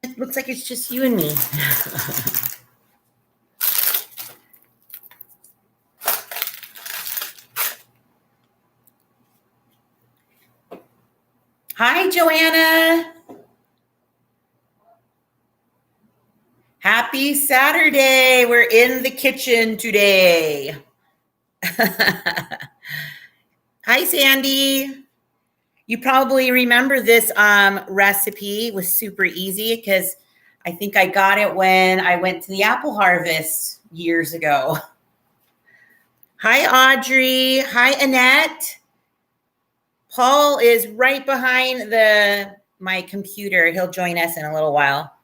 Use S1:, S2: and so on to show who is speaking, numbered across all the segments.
S1: It looks like it's just you and me. Hi, Joanna. Happy Saturday. We're in the kitchen today. Hi, Sandy. You probably remember this recipe. It was super easy because I think I got it when I went to the apple harvest years ago. Hi, Audrey. Hi, Annette. Paul is right behind my computer. He'll join us in a little while.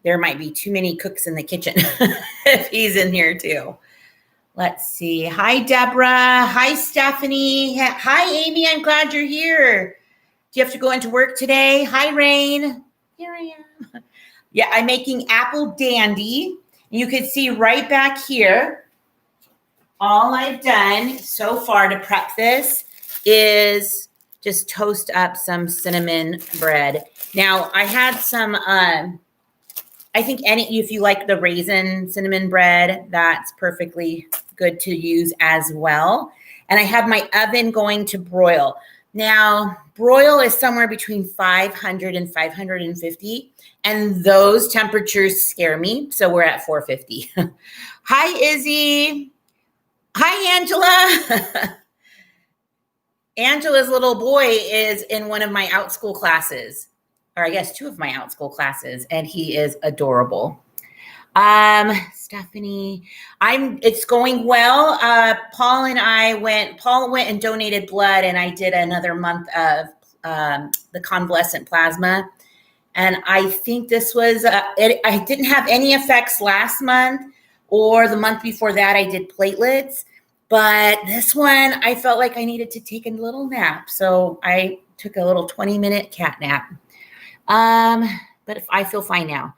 S1: There might be too many cooks in the kitchen if he's in here too. Let's see. Hi, Deborah. Hi, Stephanie. Hi, Amy. I'm glad you're here. Do you have to go into work today? Hi, Rain. Here I am. Yeah, I'm making apple dandy. You can see right back here, all I've done so far to prep this is just toast up some cinnamon bread. Now, I had some, I think if you like the raisin cinnamon bread, that's perfectly good to use as well. And I have my oven going to broil. Now, broil is somewhere between 500 and 550, and those temperatures scare me. So we're at 450. Hi, Izzy. Hi, Angela. Angela's little boy is in one of my OutSchool classes, or I guess two of my OutSchool classes, and he is adorable. Stephanie, it's going well. Paul went and donated blood, and I did another month of the convalescent plasma. And I think this was, I didn't have any effects last month, or the month before that I did platelets. But this one, I felt like I needed to take a little nap. So I took a little 20-minute cat nap. But I feel fine now.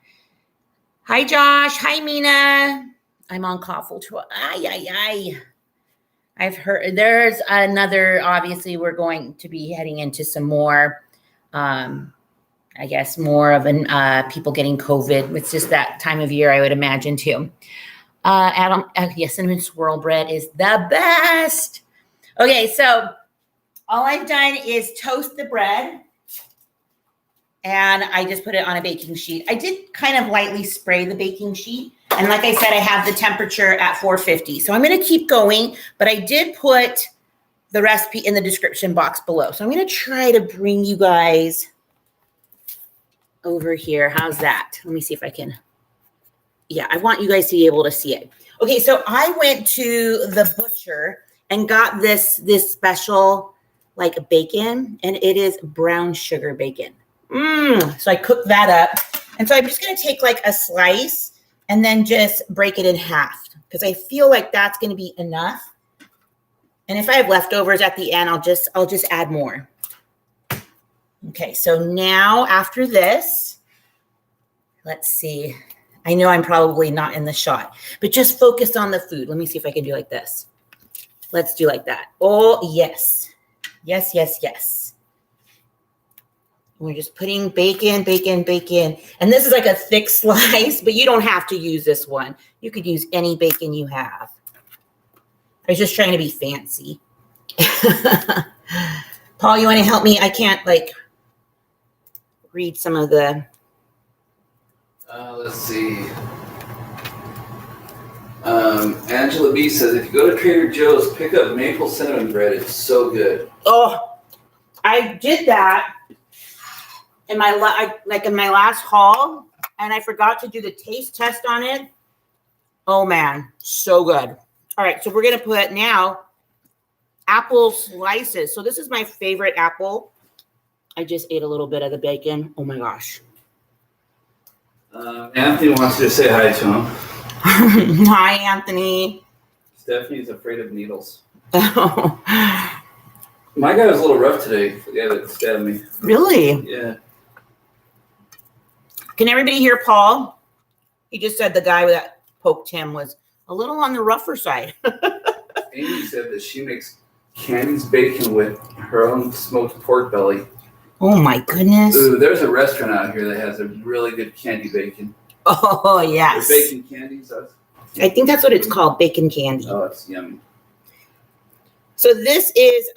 S1: Hi, Josh. Hi, Mina. I'm on Coffle. I've heard there's another, obviously, we're going to be heading into some more, I guess, more of people getting COVID. It's just that time of year, I would imagine, too. Adam, yes, cinnamon swirl bread is the best. Okay, so all I've done is toast the bread, and I just put it on a baking sheet. I did kind of lightly spray the baking sheet, and like I said, I have the temperature at 450. So I'm going to keep going, but I did put the recipe in the description box below. So I'm going to try to bring you guys over here. How's that? Let me see if I can. Yeah, I want you guys to be able to see it. Okay, so I went to the butcher and got this special like bacon, and it is brown sugar bacon. So I cooked that up. And so I'm just going to take like a slice and then just break it in half because I feel like that's going to be enough. And if I have leftovers at the end, I'll just add more. Okay, so now after this, let's see. I know I'm probably not in the shot, but just focus on the food. Let me see if I can do like this. Let's do like that. Oh, yes. Yes, yes, yes. We're just putting bacon. And this is like a thick slice, but you don't have to use this one. You could use any bacon you have. I was just trying to be fancy. Paul, you want to help me? I can't read some of the...
S2: Let's see. Angela B says, if you go to Trader Joe's, pick up maple cinnamon bread. It's so good.
S1: Oh, I did that in my last haul, and I forgot to do the taste test on it. Oh man, so good. All right, so we're gonna put now apple slices. So this is my favorite apple. I just ate a little bit of the bacon. Oh my gosh.
S2: Anthony wants you to say hi to him.
S1: Hi, Anthony.
S2: Stephanie's afraid of needles. My guy was a little rough today. The guy that stabbed me.
S1: Really?
S2: Yeah.
S1: Can everybody hear Paul? He just said the guy that poked him was a little on the rougher side.
S2: Amy said that she makes Candy's bacon with her own smoked pork belly.
S1: Oh my goodness.
S2: Ooh, there's a restaurant out here that has a really good candy bacon.
S1: Oh, yes.
S2: The bacon candies.
S1: I think that's what it's called, bacon candy.
S2: Oh, it's yummy.
S1: So this is,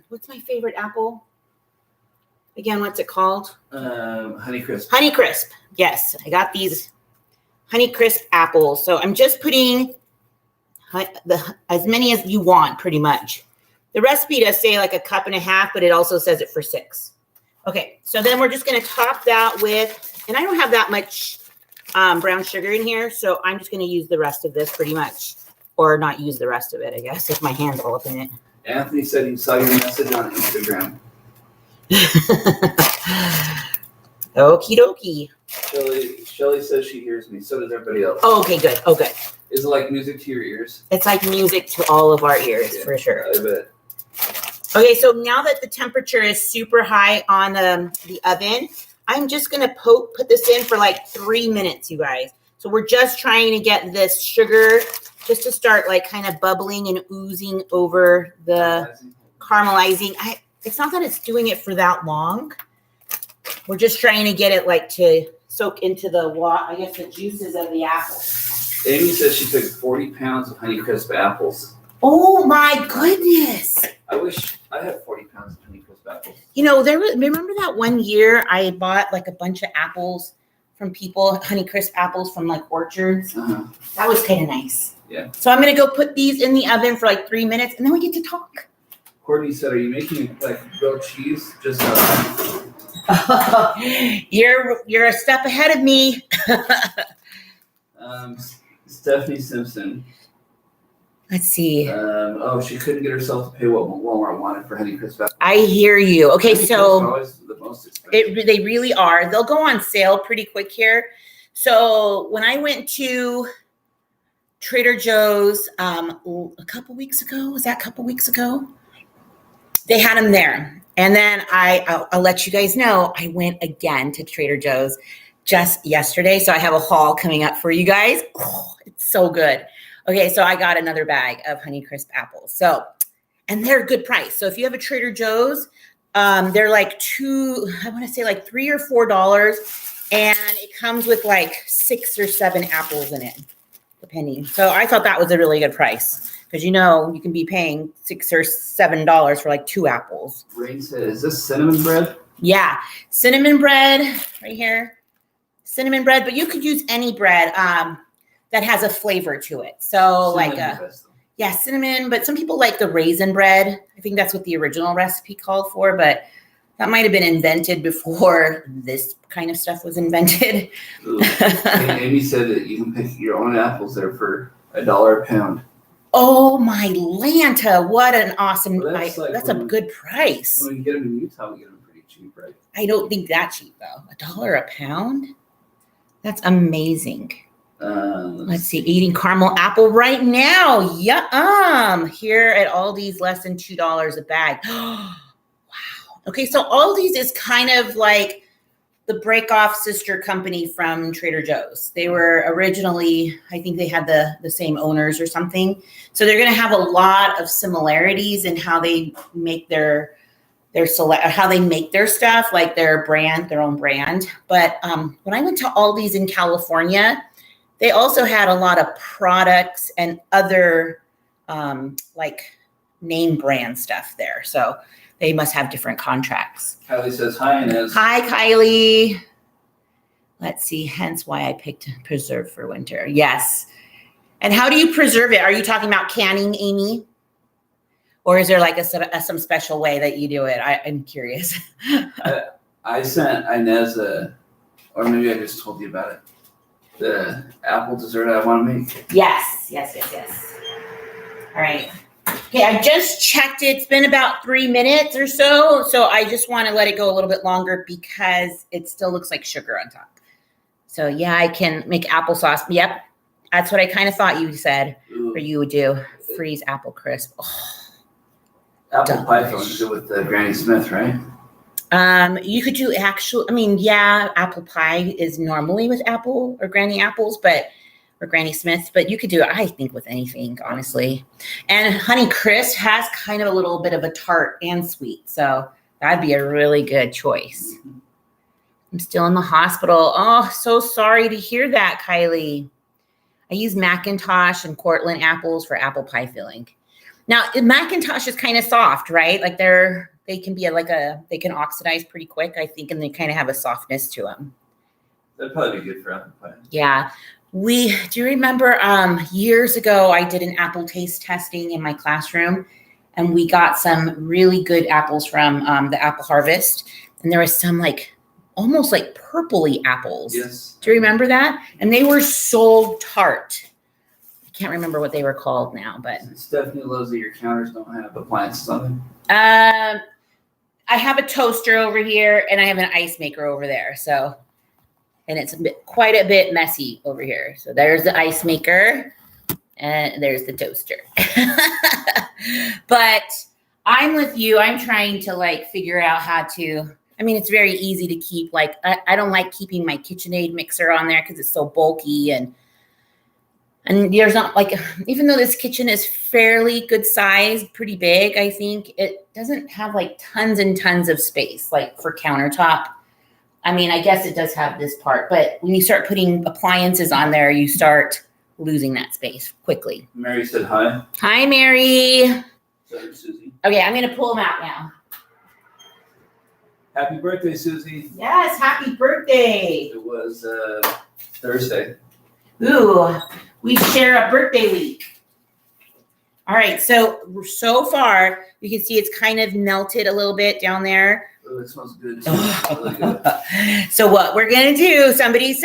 S1: what's my favorite apple? Again, what's it called?
S2: Honeycrisp.
S1: Honeycrisp. Yes, I got these Honeycrisp apples. So I'm just putting as many as you want, pretty much. The recipe does say like a cup and a half, but it also says it for 6. Okay, so then we're just going to top that with, and I don't have that much brown sugar in here, so I'm just going to use the rest of this pretty much. Or not use the rest of it, I guess, with my hands all up in it.
S2: Anthony said he saw your message on Instagram.
S1: Okie dokie.
S2: Shelly says she hears me. So does everybody else.
S1: Oh, okay, good. Oh, good.
S2: Is it like music to your ears?
S1: It's like music to all of our ears, for sure.
S2: I bet.
S1: Okay, so now that the temperature is super high on the oven, I'm just going to put this in for like 3 minutes, you guys. So we're just trying to get this sugar just to start like kind of bubbling and oozing over the caramelizing. It's not that it's doing it for that long. We're just trying to get it like to soak into the juices of the apple.
S2: Amy says she took 40 pounds of Honeycrisp apples.
S1: Oh my goodness.
S2: I wish I had 40 pounds of Honeycrisp apples.
S1: You know, remember that one year I bought like a bunch of apples from people, Honeycrisp apples from like orchards?
S2: Uh-huh.
S1: That was kind of nice.
S2: Yeah. So
S1: I'm going to go put these in the oven for like 3 minutes and then we get to talk.
S2: Courtney said, are you making like grilled cheese? Just
S1: You're a step ahead of me.
S2: Stephanie Simpson.
S1: Let's see.
S2: She couldn't get herself to pay what Walmart wanted for Honeycrisp apples.
S1: I hear you. Okay, so
S2: always the most expensive.
S1: they really are. They'll go on sale pretty quick here. So when I went to Trader Joe's a couple weeks ago, they had them there. And then I'll let you guys know, I went again to Trader Joe's just yesterday. So I have a haul coming up for you guys. Oh, it's so good. Okay, so I got another bag of Honeycrisp apples. And they're a good price. So if you have a Trader Joe's, they're like $3 or $4. And it comes with like 6 or 7 apples in it, depending. So I thought that was a really good price. Because you can be paying $6 or $7 for like 2 apples.
S2: Rain said, is this cinnamon bread?
S1: Yeah, cinnamon bread right here. Cinnamon bread, but you could use any bread that has a flavor to it. So cinnamon, but some people like the raisin bread. I think that's what the original recipe called for, but that might have been invented before this kind of stuff was invented.
S2: Amy said that you can pick your own apples there for $1 a pound.
S1: Oh my Lanta, what an awesome,
S2: that's
S1: a good price.
S2: When you get them in Utah, we get them pretty cheap, right?
S1: I don't think that cheap though. $1 a pound? That's amazing. Let's see, eating caramel apple right now. Yum. Here at Aldi's, less than $2 a bag. Wow. Okay, so Aldi's is kind of like the break-off sister company from Trader Joe's. They were originally, I think they had the same owners or something. So they're going to have a lot of similarities in how they make their stuff, like their own brand. But when I went to Aldi's in California, they also had a lot of products and other like name brand stuff there. So they must have different contracts.
S2: Kylie says, hi, Ines.
S1: Hi, Kylie. Let's see. Hence why I picked preserve for winter. Yes. And how do you preserve it? Are you talking about canning, Amy? Or is there like some special way that you do it? I'm curious.
S2: I sent Ines or maybe I just told you about it. The apple dessert I want to make. Yes.
S1: All right. Okay, I just checked it. It's been about 3 minutes or so. So I just want to let it go a little bit longer because it still looks like sugar on top. So yeah, I can make applesauce. Yep. That's what I kind of thought you said. Or you would do. Freeze apple crisp. Oh,
S2: apple pie is good with Granny Smith, right?
S1: You could do apple pie is normally with apple or granny apples, but or Granny Smith, but you could do it, I think, with anything, honestly. And Honey Crisp has kind of a little bit of a tart and sweet, so that'd be a really good choice. I'm still in the hospital. Oh, so sorry to hear that, Kylie. I use Macintosh and Cortland apples for apple pie filling. Now, Macintosh is kind of soft, right? Like they can be they can oxidize pretty quick, I think, and they kind of have a softness to them.
S2: That'd probably be good for apple pie.
S1: Yeah. Do you remember years ago, I did an apple taste testing in my classroom, and we got some really good apples from the Apple Harvest. And there was some like almost like purpley apples.
S2: Yes.
S1: Do you remember that? And they were so tart. I can't remember what they were called now, but.
S2: Stephanie loves that your counters don't have appliances on them.
S1: I have a toaster over here, and I have an ice maker over there. So. And it's quite a bit messy over here. So there's the ice maker and there's the toaster. But I'm with you. I'm trying to like figure out how to, it's very easy to keep like, I don't like keeping my KitchenAid mixer on there because it's so bulky and there's not like, even though this kitchen is fairly good size, pretty big, I think it doesn't have like tons and tons of space like for countertop. I guess it does have this part, but when you start putting appliances on there, you start losing that space quickly.
S2: Mary said hi.
S1: Hi, Mary.
S2: So, Susie.
S1: Okay, I'm going to pull them out now.
S2: Happy birthday, Susie.
S1: Yes, happy birthday.
S2: It was Thursday.
S1: Ooh, we share a birthday week. All right, so far, you can see it's kind of melted a little bit down there.
S2: Oh, it smells good. It smells really good.
S1: So what we're going to do, somebody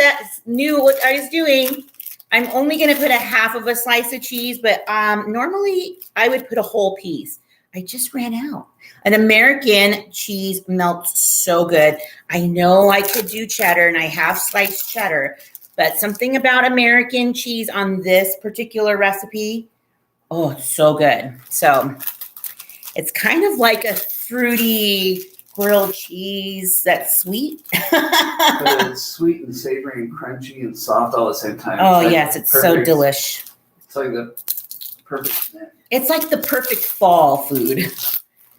S1: knew what I was doing. I'm only going to put a half of a slice of cheese, but normally I would put a whole piece. I just ran out. An American cheese melts so good. I know I could do cheddar, and I have sliced cheddar, but something about American cheese on this particular recipe, oh, it's so good. So it's kind of like a fruity grilled cheese that's sweet.
S2: But it's sweet and savory and crunchy and soft all at the same time.
S1: Oh, yes, it's so delish.
S2: It's like the perfect snack.
S1: It's like the perfect fall food.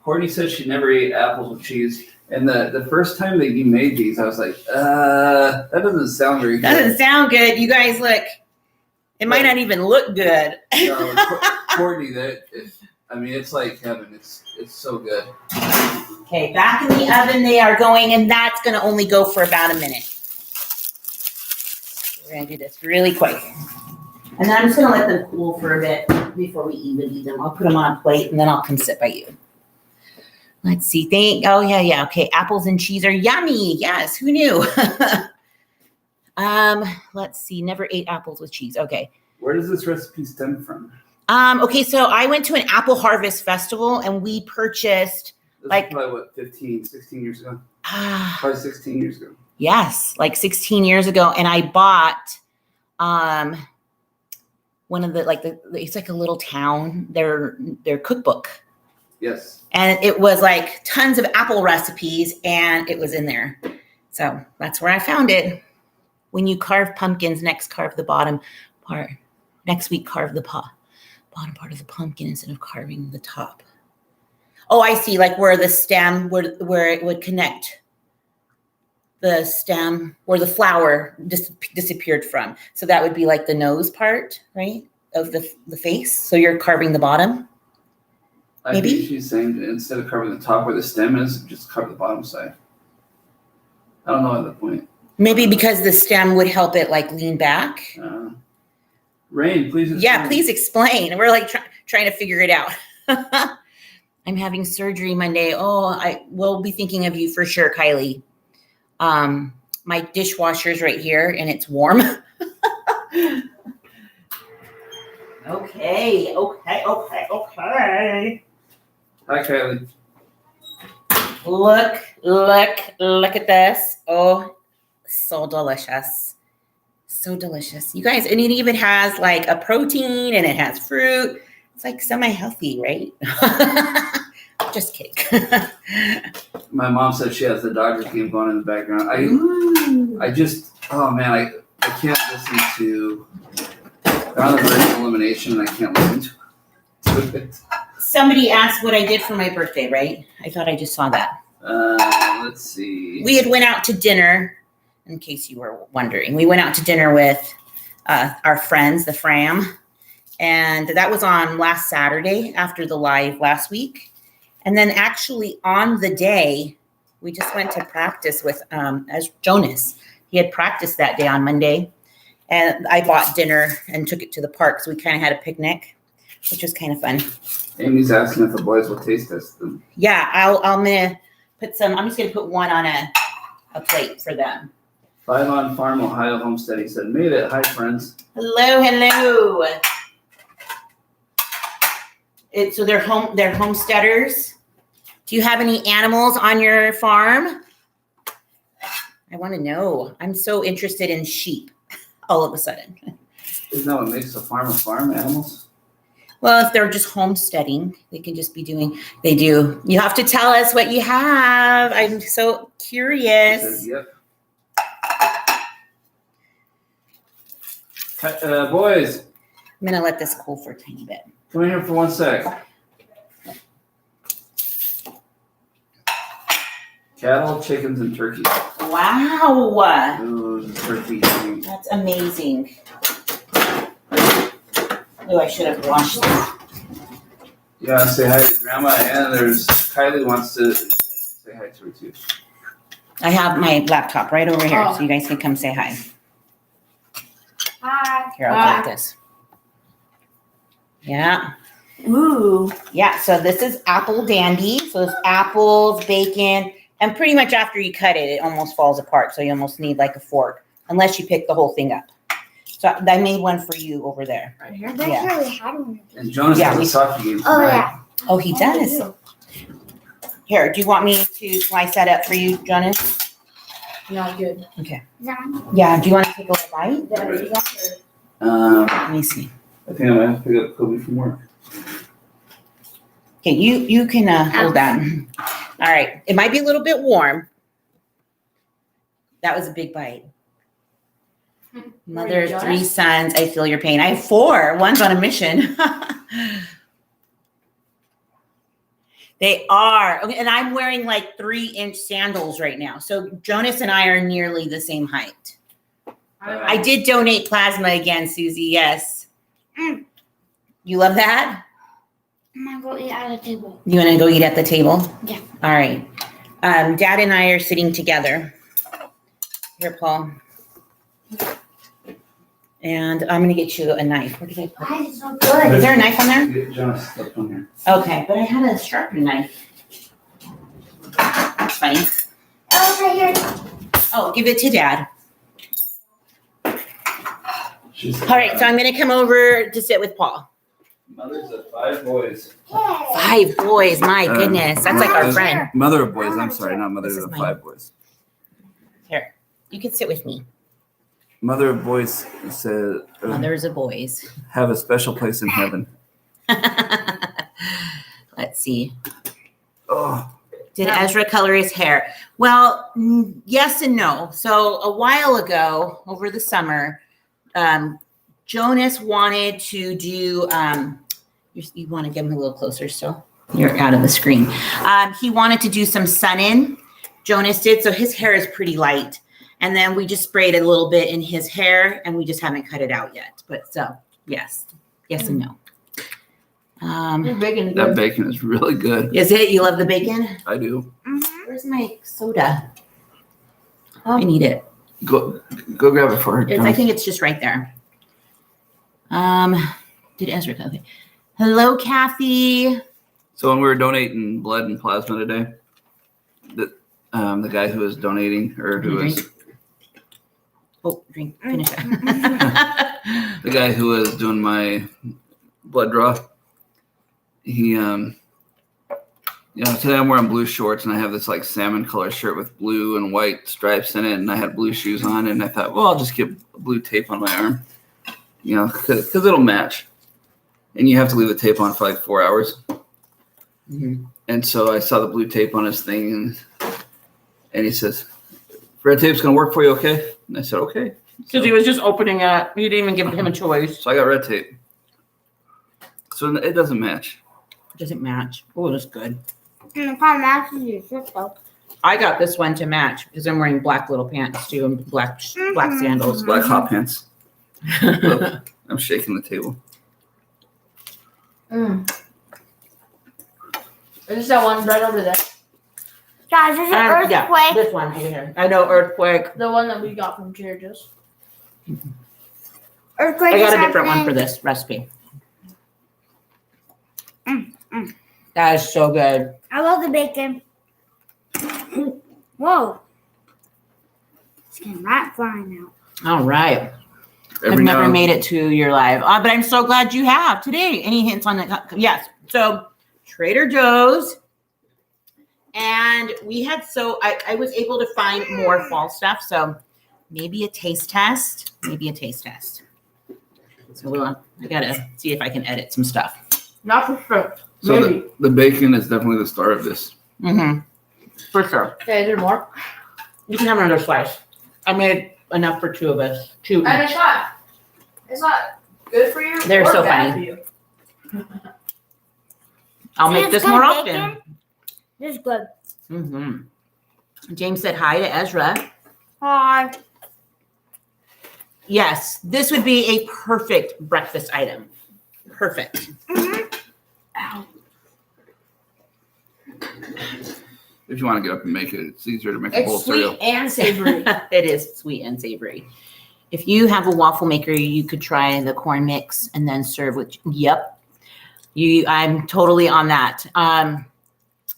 S2: Courtney says she never ate apples with cheese. And the first time that you made these, I was like, that doesn't sound very good.
S1: Doesn't sound good. You guys look, it might not even look good.
S2: No, Courtney, it's like heaven. It's so good.
S1: Okay, back in the oven they are going, and that's going to only go for about a minute. We're going to do this really quick. And then I'm just going to let them cool for a bit before we even eat them. I'll put them on a plate, and then I'll come sit by you. Let's see. Yeah. Okay, apples and cheese are yummy. Yes, who knew? Let's see. Never ate apples with cheese. Okay.
S2: Where does this recipe stem from?
S1: Okay, so I went to an apple harvest festival, and we purchased
S2: probably 15, 16 years ago? Probably 16 years ago.
S1: Yes, like 16 years ago. And I bought one of it's like a little town, their cookbook.
S2: Yes.
S1: And it was like tons of apple recipes, and it was in there. So that's where I found it. When you carve pumpkins, next carve the bottom part. Next week, carve the bottom part of the pumpkin instead of carving the top. Oh, I see, like where the stem, where it would connect the stem, where the flower disappeared from. So that would be like the nose part, right, of the face. So you're carving the bottom.
S2: I think she's saying that instead of carving the top where the stem is, just carve the bottom side. I don't know at that point.
S1: Maybe because the stem would help it like lean back.
S2: Rain, please explain.
S1: Yeah, please explain. We're like trying to figure it out. I'm having surgery Monday. Oh, I will be thinking of you for sure, Kylie. My dishwasher's right here, and it's warm. Okay.
S2: Hi, Kylie.
S1: Look at this. Oh, so delicious. So delicious. You guys, and it even has like a protein, and it has fruit. It's like semi-healthy, right? Just kidding.
S2: My mom said she has the Dodgers game going in the background. I can't listen to They're on the verge of elimination, and I can't listen to it.
S1: Somebody asked what I did for my birthday, right? I thought I just saw that.
S2: Let's see.
S1: We had went out to dinner, in case you were wondering. We went out to dinner with our friends, the Fram, and that was on last Saturday after the live last week. And then actually on the day, we just went to practice with as Jonas. He had practiced that day on Monday, and I bought dinner and took it to the park. So we kind of had a picnic, which was kind of fun.
S2: Amy's asking if the boys will taste test them.
S1: Yeah, I'm gonna put some. I'm just gonna put one on a plate for them.
S2: 5 on Farm, Ohio Homestead. He said, "Made it. Hi, friends."
S1: Hello. So they're homesteaders. Do you have any animals on your farm? I want to know. I'm so interested in sheep all of a sudden.
S2: Isn't that what makes a farm animals?
S1: Well, if they're just homesteading, they can just be doing, they do. You have to tell us what you have. I'm so curious.
S2: He says, yep. Boys.
S1: I'm going to let this cool for a tiny bit.
S2: Come in here for 1 sec. Cattle, chickens, and turkeys.
S1: Wow.
S2: Ooh, turkey.
S1: That's amazing. Oh, I should have washed this.
S2: Yeah, say hi to Grandma, and there's Kylie wants to say hi to her too.
S1: I have my laptop right over here, so you guys can come say hi.
S3: Hi.
S1: Here, I'll get this. Yeah.
S3: Ooh.
S1: Yeah, so this is apple dandy. So it's apples, bacon, and pretty much after you cut it, it almost falls apart. So you almost need like a fork, unless you pick the whole thing up. So I made one for you over there.
S3: Right here? But here we had one.
S2: And Jonas has a soccer game
S3: Oh,
S2: tonight.
S3: yeah.
S1: Oh, he does. Here, do you want me to slice that up for you, Jonas?
S3: No, good.
S1: Okay.
S3: Is that one?
S1: Yeah, do you want to take a little bite?
S3: Is that what you got?
S1: Let me see.
S2: I think I might have to pick up Kobe from work.
S1: Okay, you can hold that. All right. It might be a little bit warm. That was a big bite. Mother of 3 sons, I feel your pain. I have 4. One's on a mission. They are. Okay, and I'm wearing like 3-inch sandals right now. So Jonas and I are nearly the same height. I did donate plasma again, Susie. Yes. You love that?
S3: I'm going to go eat at the table.
S1: You want to go eat at the table?
S3: Yeah.
S1: All right. Dad and I are sitting together. Here, Paul. And I'm going to get you a knife. Where did I put it?
S3: Why is it so good?
S1: Is there a knife on there?
S2: Get Jonas stuff on here.
S1: Okay, but I had a sharpening knife. That's funny.
S3: Oh, right here.
S1: Oh, give it to Dad.
S2: She's
S1: All right, so I'm going to come over to sit with Paul.
S2: Mother's of 5 boys.
S3: Yay.
S1: 5 boys, my goodness. That's like our friend.
S2: Mother of boys, I'm sorry, not mother
S1: This is
S2: of
S1: mine.
S2: 5 boys.
S1: Here, you can sit with me.
S2: Mother of boys said,
S1: Mothers of boys.
S2: have a special place in heaven.
S1: Let's see.
S2: Oh,
S1: Did Ezra color his hair? Well, yes and no. So a while ago, over the summer, Jonas wanted to do, you want to get him a little closer still? You're out of the screen. He wanted to do some sun in. Jonas did, so his hair is pretty light. And then we just sprayed a little bit in his hair, and we just haven't cut it out yet. But so, yes and no.
S3: Bacon.
S2: that bacon is really good.
S1: Is it? You love the bacon?
S2: I do.
S1: Where's my soda? I need it.
S2: Go grab it for her.
S1: I think it's just right there. Did Ezra come? Okay. Hello, Kathy.
S2: So when we were donating blood and plasma today, the guy who was donating or who was
S1: Drink. Finish it.
S2: the guy who was doing my blood draw, he today I'm wearing blue shorts and I have this like salmon color shirt with blue and white stripes in it, and I had blue shoes on, and I thought, well, I'll just get blue tape on my arm, because it'll match. And you have to leave the tape on for like 4 hours.
S1: Mm-hmm.
S2: And so I saw the blue tape on his thing, and he says, "Red tape's gonna work for you, okay?" And I said, "Okay."
S1: Because he was just opening it. You didn't even give him a choice.
S2: So I got red tape. So it doesn't match.
S1: Doesn't match. Oh, that's good.
S3: And it kind of matches your shirt though.
S1: I got this one to match because I'm wearing black little pants too and black sandals.
S2: Black hot pants. Look, I'm shaking the table.
S4: Is this that one right over there?
S3: Guys, this is an earthquake.
S1: Yeah, this one over here. I know, earthquake.
S4: The one that we got from Trader Joe's.
S3: Earthquake
S1: I got
S3: is
S1: a different one for
S3: happening.
S1: this recipe. That is so good.
S3: I love the bacon. Whoa. It's getting right flying out.
S1: All right. I've never made it to your live, but I'm so glad you have today. Any hints on that? Yes. So Trader Joe's, and we had I was able to find more fall stuff. So maybe a taste test. So I gotta see if I can edit some stuff.
S4: Not for sure.
S2: So
S4: Maybe.
S2: the bacon is definitely the star of this.
S1: Mm-hmm. For sure.
S4: Okay, is there more?
S1: You can have another slice. I made enough for two of us. Two.
S4: And it's not good for you.
S1: They're
S4: or
S1: so
S4: bad
S1: funny.
S4: for you.
S1: I'll
S3: See,
S1: make
S3: it's
S1: this
S3: got
S1: more
S3: bacon.
S1: often.
S3: This is good.
S1: Mm-hmm. James said hi to Ezra.
S3: Hi.
S1: Yes, this would be a perfect breakfast item. Perfect.
S2: If you want to get up and make it, it's easier to make a bowl
S4: It's
S2: of cereal.
S4: sweet and savory.
S1: It is sweet and savory. If you have a waffle maker, you could try the corn mix and then serve with. Yep, I'm totally on that.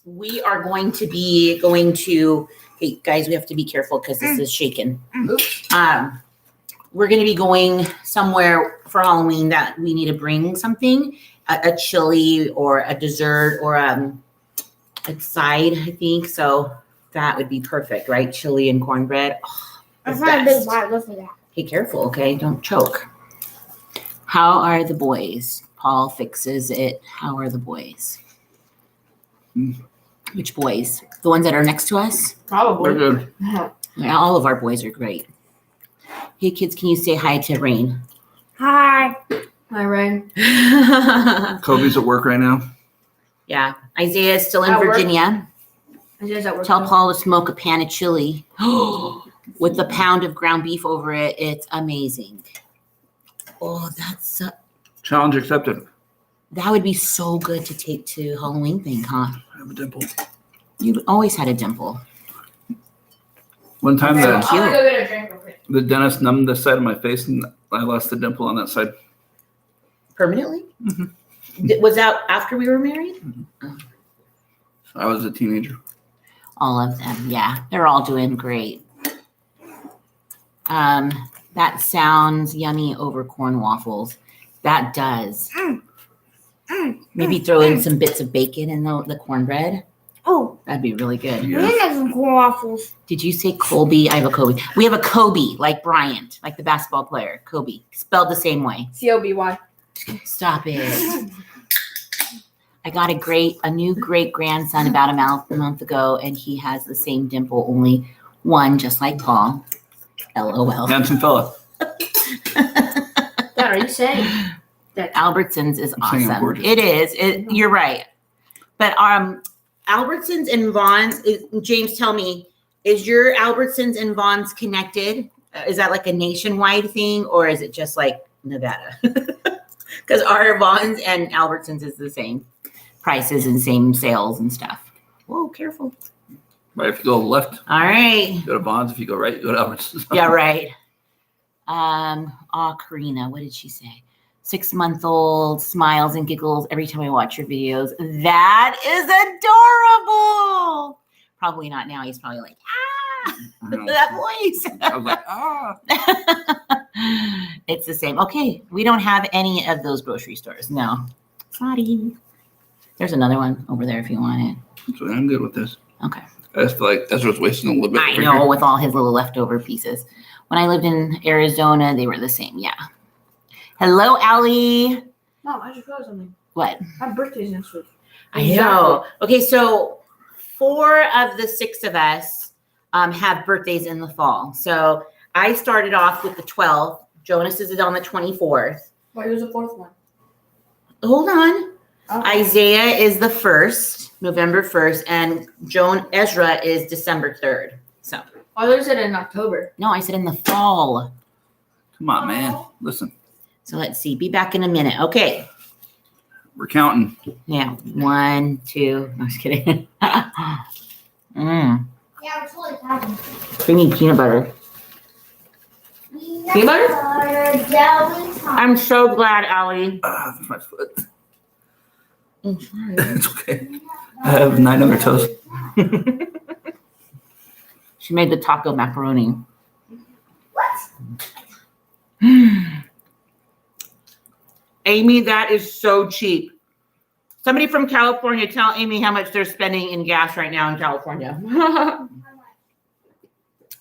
S1: We are going to be Hey guys, we have to be careful because this is shaken. We're going to be going somewhere for Halloween that we need to bring something, a chili or a dessert or a side, I think. So that would be perfect, right? Chili and cornbread. Oh, the
S3: That's not a big
S1: best.
S3: bite. Look for that.
S1: Be careful, okay? Don't choke. How are the boys? Paul fixes it. How are the boys? Which boys? The ones that are next to us?
S4: Probably.
S2: They're good.
S1: Yeah, all of our boys are great. Hey kids, can you say hi to Rain?
S3: Hi.
S4: Hi, Rain.
S2: Kobe's at work right now.
S1: Yeah, Isaiah is still in
S4: At work?
S1: Virginia.
S4: Is that
S1: Tell Paul to smoke a pan of chili with a pound of ground beef over it. It's amazing. Oh,
S2: Challenge accepted.
S1: that would be so good to take to Halloween thing, huh?
S2: I have a dimple.
S1: You've always had a dimple.
S2: One time
S4: I'm
S2: the,
S4: gonna go get a drink real quick.
S2: the dentist numbed this side of my face and I lost the dimple on that side.
S1: Permanently?
S2: Mhm.
S1: Was that after we were married?
S2: I was a teenager.
S1: All of them, yeah. They're all doing great. That sounds yummy over corn waffles. That does. Maybe throw in some bits of bacon in the cornbread.
S3: Oh,
S1: That'd be really good.
S2: Yeah.
S3: we have some corn waffles.
S1: Did you say Colby? I have a Kobe. We have a Kobe, like Bryant, like the basketball player. Kobe, spelled the same way.
S4: COBY.
S1: Stop it. I got a new great grandson about a month ago, and he has the same dimple, only one, just like Paul. LOL.
S2: Handsome fella.
S4: Dad, are you saying?
S1: That Albertsons is
S2: I'm saying I'm
S1: awesome.
S2: gorgeous.
S1: It is. You're right. But Albertsons and Vaughn's, James, tell me, is your Albertsons and Vaughn's connected? Is that like a nationwide thing, or is it just like Nevada? Because our Vaughn's and Albertsons is the same prices and same sales and stuff. Whoa, careful.
S2: Right, if you go left,
S1: All right.
S2: you go to Bonds. If you go right, you go to Albertsons.
S1: Yeah, right. Karina, what did she say? 6-month-old smiles and giggles every time I watch your videos. That is adorable. Probably not now. He's probably like, that voice.
S2: I was like,
S1: It's the same. Okay, we don't have any of those grocery stores. No. Sorry. There's another one over there if you want it.
S2: So I'm good with this.
S1: Okay.
S2: I just feel like Ezra's wasting a little bit.
S1: I
S2: over
S1: know,
S2: here.
S1: with all his little leftover pieces. When I lived in Arizona, they were the same. Yeah. Hello, Allie.
S4: Mom, I just realized something.
S1: What?
S4: My birthday's next week.
S1: I know. Okay, so 4 of the 6 of us have birthdays in the fall. So I started off with the 12th. Jonas is on the 24th.
S4: Why was the fourth one?
S1: Hold on.
S4: Oh.
S1: Isaiah is the 1st, November 1st, and Ezra is December 3rd. So,
S4: I thought you said in October.
S1: no, I said in the fall.
S2: Come on, man. Listen,
S1: So let's see. Be back in a minute. Okay.
S2: we're counting.
S1: Now, 1, 2. No, I was kidding.
S3: Yeah, we're totally talking.
S1: Creamy peanut butter. Peanut butter? I'm so glad, Allie.
S2: That's my foot. It's okay. I have 9 other toes.
S1: She made the taco macaroni.
S3: What?
S1: Amy, that is so cheap. Somebody from California, tell Amy how much they're spending in gas right now in California.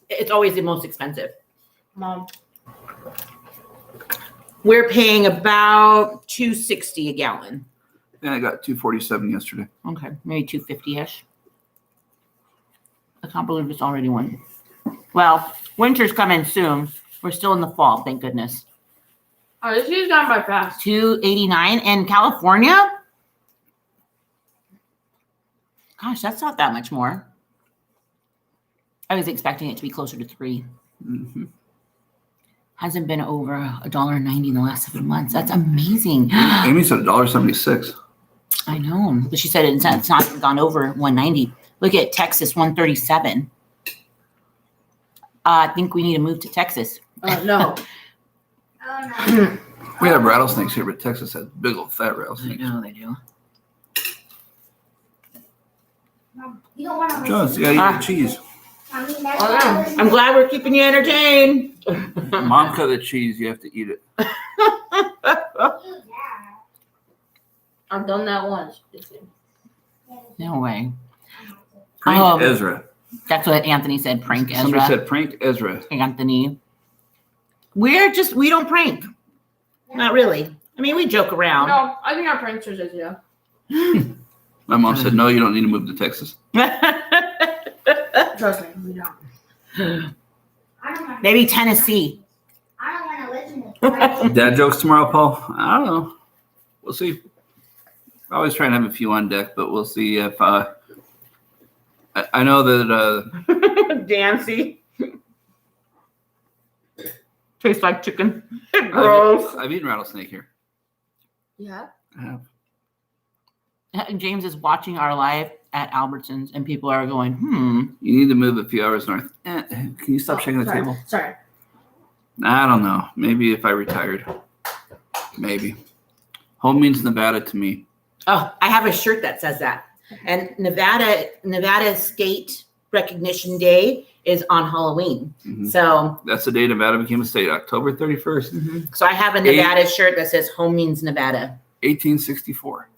S1: It's always the most expensive.
S4: Mom.
S1: We're paying about $2.60 a gallon.
S2: And I got 247 yesterday.
S1: Okay, maybe 250-ish. I can't believe it's already one. Well, winter's coming soon. We're still in the fall, thank goodness.
S4: Oh, this year's gone by fast.
S1: $2.89 in California? Gosh, that's not that much more. I was expecting it to be closer to $3.
S2: Mm-hmm.
S1: Hasn't been over $1.90 in the last 7 months. That's amazing.
S2: Amy said $1.76.
S1: I know, but she said it's not gone over 190. Look at Texas, 137. I think we need to move to Texas.
S4: No.
S3: Oh no.
S2: We have rattlesnakes here, but Texas has big old fat
S1: I
S2: rattlesnakes.
S1: know they do.
S3: Mom, you don't want to
S2: Jones, you gotta eat the cheese.
S3: Mommy,
S1: I'm glad we're keeping you entertained.
S2: Mom cut the cheese. You have to eat it.
S4: I've done that once.
S1: No way.
S2: Prank Ezra.
S1: That's what Anthony said. Prank Ezra.
S2: Somebody said prank Ezra.
S1: Anthony. We don't prank. Not really. I mean, we joke around.
S4: No, I think our pranksters is, yeah.
S2: My mom said, no, you don't need to move to Texas.
S4: Trust me, we don't.
S1: Maybe Tennessee.
S3: I don't want to listen to this.
S2: Dad jokes tomorrow, Paul? I don't know. We'll see. I always try and have a few on deck, but we'll see if I know that
S1: Dancy. Tastes like chicken. Gross.
S2: I've eaten rattlesnake here.
S4: Yeah.
S2: I have.
S1: James is watching our live at Albertsons, and people are going,
S2: You need to move a few hours north. Can you stop shaking the
S4: sorry.
S2: table?
S4: Sorry.
S2: I don't know. Maybe if I retired. Maybe. Home means Nevada to me.
S1: Oh, I have a shirt that says that. And Nevada State Recognition Day is on Halloween.
S2: Mhm.
S1: So
S2: That's the day Nevada became a state, October 31st,
S1: so I have a Nevada shirt that says home means Nevada.
S2: 1864.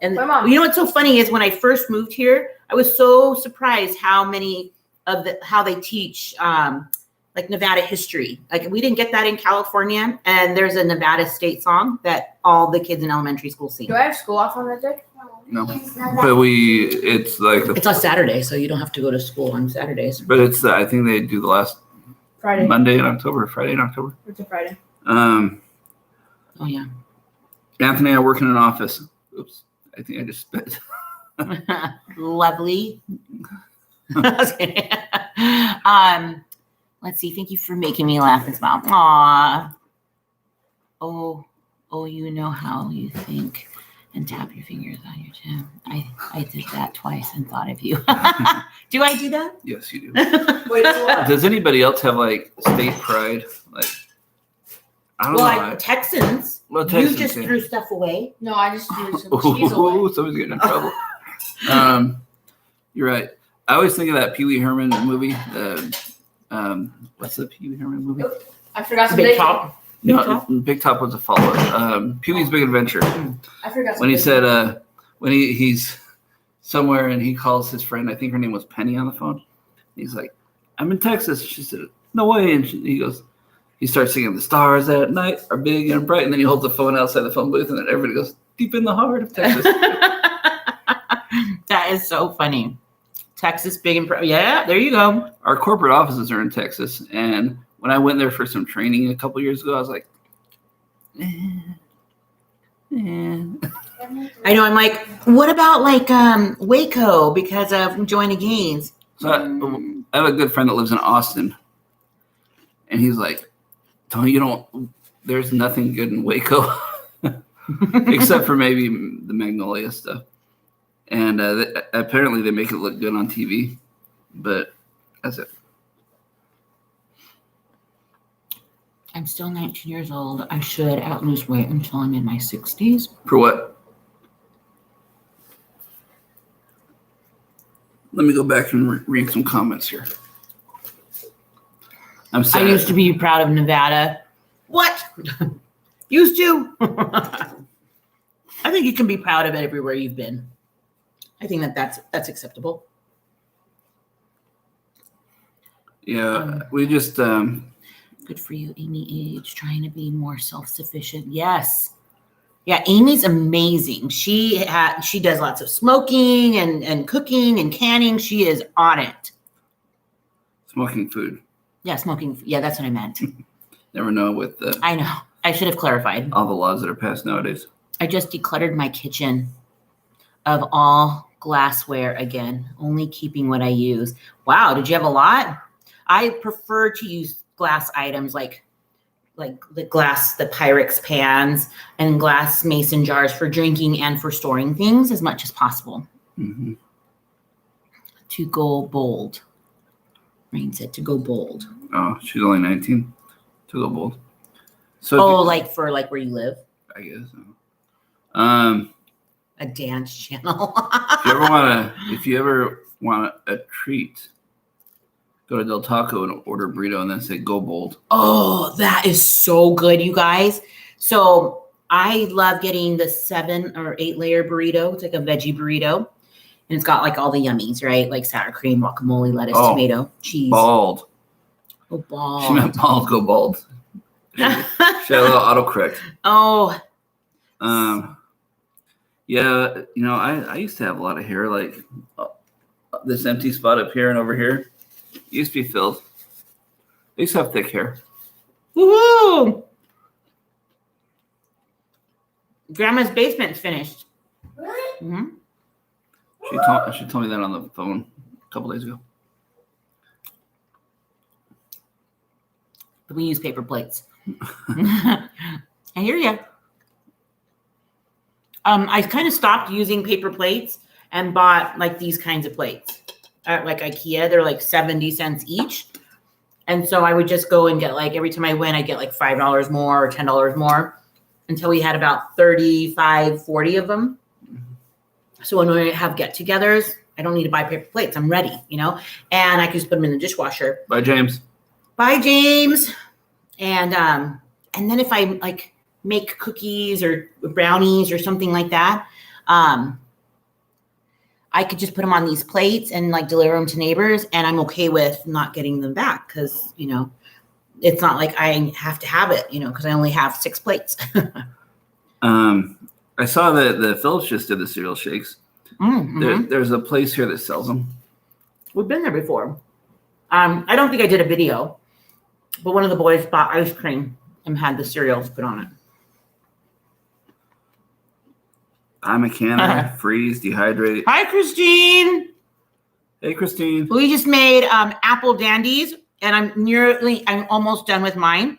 S1: And
S4: My mom.
S1: you know what's so funny is when I first moved here, I was so surprised how they teach like Nevada history. Like we didn't get that in California, and there's a Nevada state song that all the kids in elementary school sing.
S4: Do I have school off on that day?
S2: No. But it's like
S1: It's on Saturday, so you don't have to go to school on Saturdays.
S2: but it's I think they do the last
S4: Friday.
S2: Monday in October, Friday in October.
S4: It's a Friday.
S1: Oh yeah.
S2: Anthony, I work in an office. Oops, I think I just spit.
S1: Lovely. Let's see. Thank you for making me laugh and smile. Aw. Oh, you know how you think, and tap your fingers on your chin. I did that twice and thought of you. Do I do that?
S2: Yes, you do.
S4: Wait, what?
S2: Does anybody else have like state pride? Like I don't know.
S1: Well, Texans.
S2: Well,
S1: You
S2: Texans,
S1: just
S2: yeah.
S1: threw stuff away.
S4: No, I just threw some cheese away.
S2: Ooh, someone's getting in trouble. You're right. I always think of that Pee Wee Herman movie. What's the Pee Wee Herman movie?
S4: I forgot some
S1: Big
S4: bacon.
S1: Top.
S2: No, Big Top was a follow-up. Pee Wee's Big Adventure.
S4: I forgot some
S2: When he
S4: bacon.
S2: said, when he's somewhere and he calls his friend, I think her name was Penny, on the phone. He's like, I'm in Texas. She said, no way. And he goes, he starts singing, the stars at night are big and bright. And then he holds the phone outside the phone booth and then everybody goes, deep in the heart of Texas.
S1: That is so funny. Texas, big and yeah, there you go.
S2: Our corporate offices are in Texas. And when I went there for some training a couple years ago, I was like, eh.
S1: I know. I'm like, what about like Waco because of Joanna Gaines?
S2: So I have a good friend that lives in Austin, and he's like, there's nothing good in Waco except for maybe the Magnolia stuff. And apparently they make it look good on TV, but that's it.
S1: I'm still 19 years old. I should lose weight until I'm in my 60s.
S2: For what? Let me go back and read some comments here. I'm
S1: I
S2: sad.
S1: used to be proud of Nevada. What? Used to? I think you can be proud of it everywhere you've been. I think that's acceptable.
S2: Yeah, we just
S1: Good for you, Amy Age, trying to be more self-sufficient. Yes. Yeah, Amy's amazing. She does lots of smoking and cooking and canning. She is on it.
S2: smoking food.
S1: Yeah, smoking. Yeah, that's what I meant.
S2: Never know with
S1: I know. I should have clarified.
S2: all the laws that are passed nowadays.
S1: I just decluttered my kitchen of all glassware again, only keeping what I use. Wow, did you have a lot? I prefer to use glass items like the Pyrex pans and glass mason jars for drinking and for storing things as much as possible.
S2: Mm-hmm.
S1: To go bold. Rain said to go bold.
S2: Oh, she's only 19. To go bold. So
S1: like for like where you live?
S2: I guess.
S1: A dance channel.
S2: If you ever want a treat, go to Del Taco and order a burrito and then say go bold.
S1: Oh, that is so good, you guys. So I love getting the 7 or 8 layer burrito. It's like a veggie burrito. And it's got like all the yummies, right? Like sour cream, guacamole, lettuce, tomato, cheese.
S2: Bald.
S1: Oh, bald.
S2: She meant bald, go bald. She had a little autocorrect.
S1: Oh.
S2: Yeah, I used to have a lot of hair, like this empty spot up here and over here. It used to be filled. I used to have thick hair.
S1: Woohoo! Grandma's basement's finished.
S3: Really?
S1: Mm-hmm.
S2: She told me that on the phone a couple days ago.
S1: We use paper plates. I hear you. I kind of stopped using paper plates and bought like these kinds of plates at like IKEA. They're like 70 cents each. And so I would just go and get like, every time I went, I'd get like $5 more or $10 more until we had about 35, 40 of them. So when we have get-togethers, I don't need to buy paper plates. I'm ready, and I can just put them in the dishwasher.
S2: Bye, James.
S1: Bye, James. And then if I like make cookies or brownies or something like that, I could just put them on these plates and like deliver them to neighbors, and I'm okay with not getting them back because it's not like I have to have it, because I only have 6 plates.
S2: I saw that the Phillips just did the cereal shakes.
S1: Mm-hmm.
S2: There's a place here that sells them.
S1: We've been there before. I don't think I did a video, but one of the boys bought ice cream and had the cereal put on it.
S2: I'm a canner, freeze, dehydrate.
S1: Hi, Christine.
S2: Hey, Christine.
S1: We just made apple dandies, and I'm almost done with mine.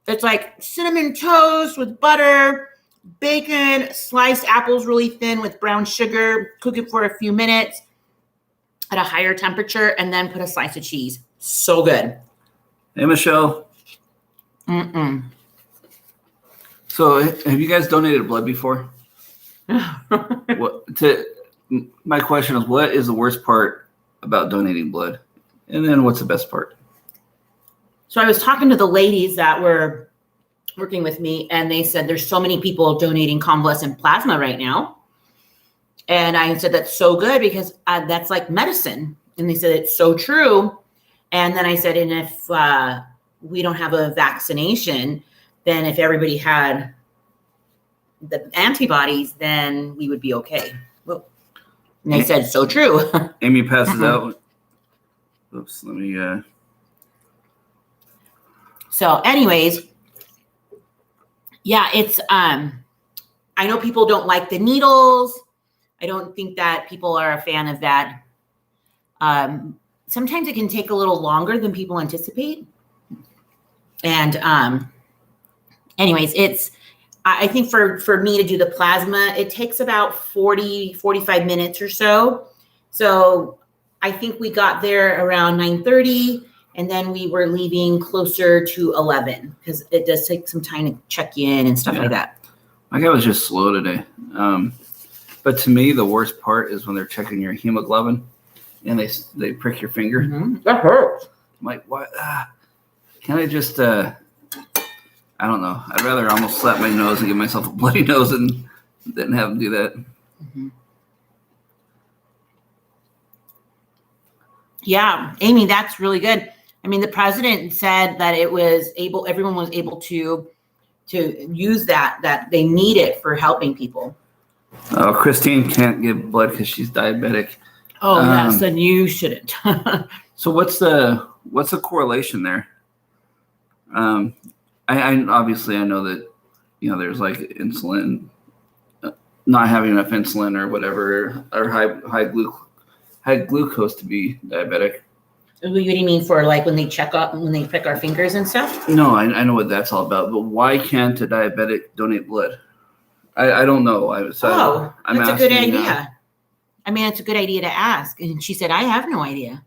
S1: It's like cinnamon toast with butter, bacon, sliced apples really thin with brown sugar, cook it for a few minutes at a higher temperature, and then put a slice of cheese. So good.
S2: Hey, Michelle.
S1: Mm-mm.
S2: So have you guys donated blood before? My question is, what is the worst part about donating blood? And then what's the best part?
S1: So I was talking to the ladies that were working with me, and they said there's so many people donating convalescent plasma right now. And I said, that's so good because that's like medicine. And they said, it's so true. And then I said, and if we don't have a vaccination, then if everybody had the antibodies, then we would be okay. Whoa. And they said, so true.
S2: Amy passes out. Oops, let me.
S1: So anyways, yeah, it's, I know people don't like the needles. I don't think that people are a fan of that. Sometimes it can take a little longer than people anticipate. And anyways, I think for me to do the plasma, it takes about 45 minutes or so. So I think we got there around 9:30, and then we were leaving closer to 11 because it does take some time to check in and stuff like that.
S2: My guy was just slow today. But to me, the worst part is when they're checking your hemoglobin and they prick your finger.
S1: Mm-hmm. That hurts.
S2: I'm like, what? Can I just, I don't know. I'd rather almost slap my nose and give myself a bloody nose than have them do that.
S1: Mm-hmm. Yeah, Amy, that's really good. I mean, the president said that everyone was able to use that they need it for helping people.
S2: Oh, Christine can't give blood because she's diabetic.
S1: Oh, yes, then you shouldn't.
S2: So what's the correlation there? I obviously I know that there's like insulin, not having enough insulin or whatever, or high glucose to be diabetic.
S1: What do you mean for like when they prick our fingers and stuff?
S2: No, I know what that's all about, but why can't a diabetic donate blood? I don't know.
S1: That's a good idea. I mean, it's a good idea to ask. And she said, I have no idea.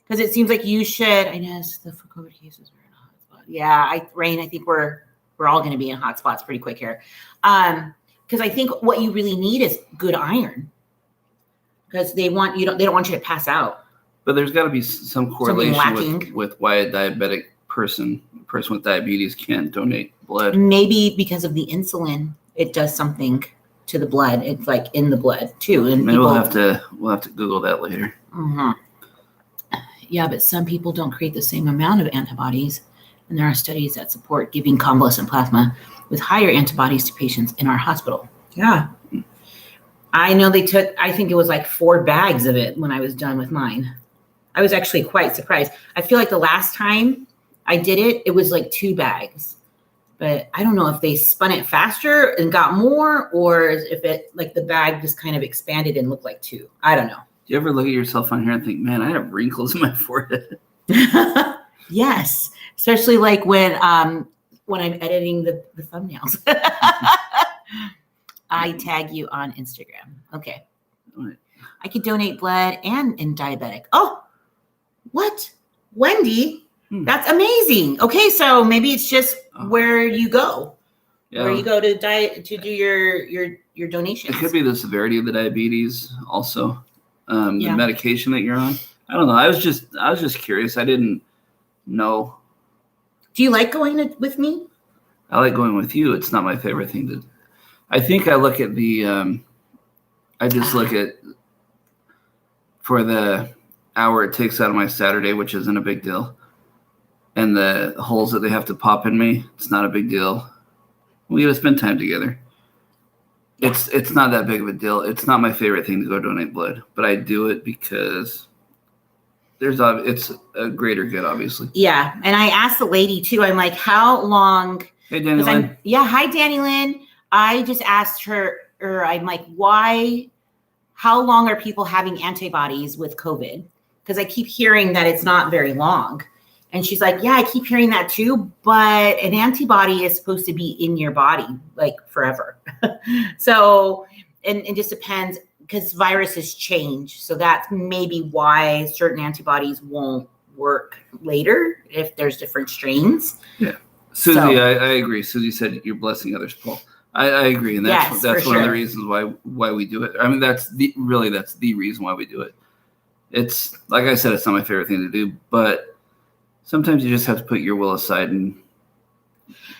S1: Because it seems like you should. I guess the COVID cases are in a hotspot. Yeah, Rain, I think we're all going to be in hotspots pretty quick here. Because I think what you really need is good iron. Because they don't want you to pass out.
S2: But there's got to be some correlation with why a diabetic person with diabetes can't donate blood.
S1: Maybe because of the insulin, it does something to the blood. It's like in the blood too. And
S2: maybe we'll have to Google that later.
S1: Mm-hmm. Yeah, but some people don't create the same amount of antibodies, and there are studies that support giving convalescent plasma with higher antibodies to patients in our hospital. Yeah. I know they took, I think it was like 4 bags of it when I was done with mine. I was actually quite surprised. I feel like the last time I did it, it was like 2 bags. But I don't know if they spun it faster and got more, or if it like the bag just kind of expanded and looked like 2. I don't know.
S2: Do you ever look at yourself on here and think, man, I have wrinkles in my forehead?
S1: Yes. Especially like when I'm editing the thumbnails. I tag you on Instagram. Okay.
S2: Right.
S1: I could donate blood and in diabetic. Oh, what? Wendy? That's amazing. Okay, so maybe it's just where you go. Yeah. Where you go to do your donations.
S2: It could be the severity of the diabetes also. The medication that you're on. I don't know. I was just curious. I didn't know.
S1: Do you like going with me?
S2: I like going with you. It's not my favorite thing to. I think I look at the. I just look at for the hour it takes out of my Saturday, which isn't a big deal, and the holes that they have to pop in me. It's not a big deal. We got to spend time together. It's not that big of a deal. It's not my favorite thing to go donate blood, but I do it because it's a greater good, obviously.
S1: Yeah, and I asked the lady too. I'm like, how long?
S2: Hey, Danny Lynn.
S1: Hi, Danny Lynn. I just asked her, or I'm like, why? How long are people having antibodies with COVID? Because I keep hearing that it's not very long. And she's like, yeah, I keep hearing that too, but an antibody is supposed to be in your body like forever. So, and it just depends because viruses change. So that's maybe why certain antibodies won't work later if there's different strains.
S2: Yeah. Susie, I agree. Susie said you're blessing others, Paul. I agree. And that's one of the reasons why we do it. I mean, that's the reason why we do it. It's like I said, it's not my favorite thing to do, but sometimes you just have to put your will aside and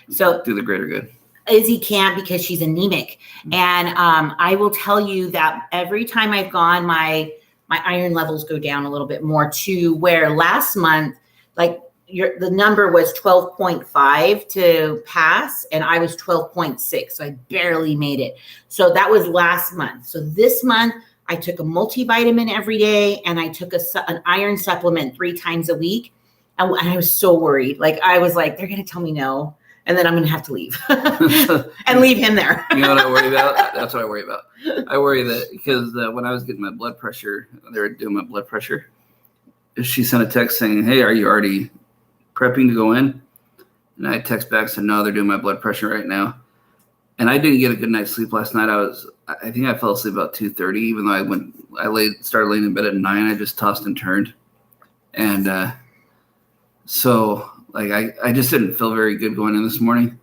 S2: do the greater good.
S1: Izzy can't because she's anemic. And I will tell you that every time I've gone, my iron levels go down a little bit more to where last month, like the number was 12.5 to pass, and I was 12.6. So I barely made it. So that was last month. So this month, I took a multivitamin every day, and I took an iron supplement 3 times a week. And I was so worried. Like, I was like, they're going to tell me no. And then I'm going to have to leave and leave him there.
S2: You know what I worry about? That's what I worry about. I worry that because when I was getting my blood pressure, they were doing my blood pressure. She sent a text saying, "Hey, are you already prepping to go in?" And I text back, said, "No, they're doing my blood pressure right now." And I didn't get a good night's sleep last night. I think I fell asleep about 2:30, even though started laying in bed at 9. I just tossed and turned. And so like I just didn't feel very good going in this morning,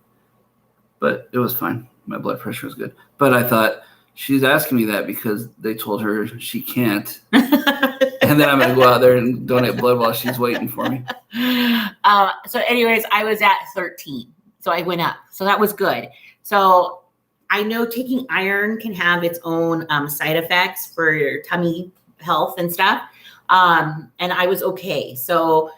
S2: but it was fine. My blood pressure was good. But I thought, she's asking me that because they told her she can't. And then I'm going to go out there and donate blood while she's waiting for me.
S1: So anyways, I was at 13. So I went up. So that was good. So I know taking iron can have its own side effects for your tummy health and stuff. And I was okay. So